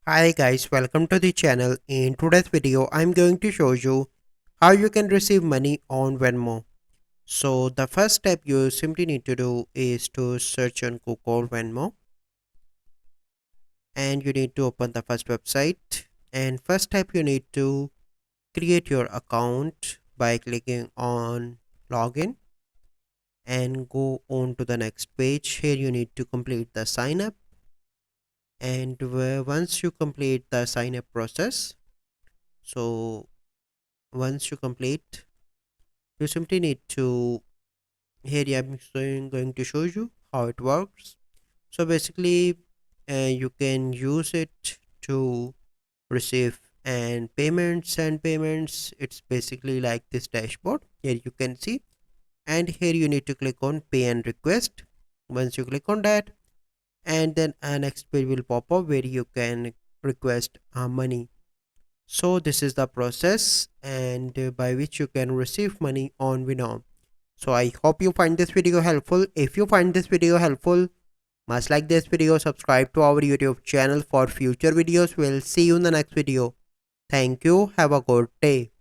Hi guys, welcome to the channel. In today's video, I'm going to show you how you can receive money on Venmo. So the first step you simply need to do is to search on Google Venmo, and you need to open the first website. And first step you need to create your account by clicking on login and go on to the next page. Here you need to complete the sign up, and once you complete the sign up process, so once you complete, you simply need to, here I'm going to show you how it works. So basically, you can use it to receive and payments. It's basically like this dashboard. Here you can see, and here you need to click on pay and request. Once you click on that, and then a next page will pop up where you can request money. So this is the process, and by which you can receive money on Venmo. So I hope you find this video helpful. If you find this video helpful, must like this video, subscribe to our YouTube channel for future videos. We'll see you in the next video. Thank you. Have a good day.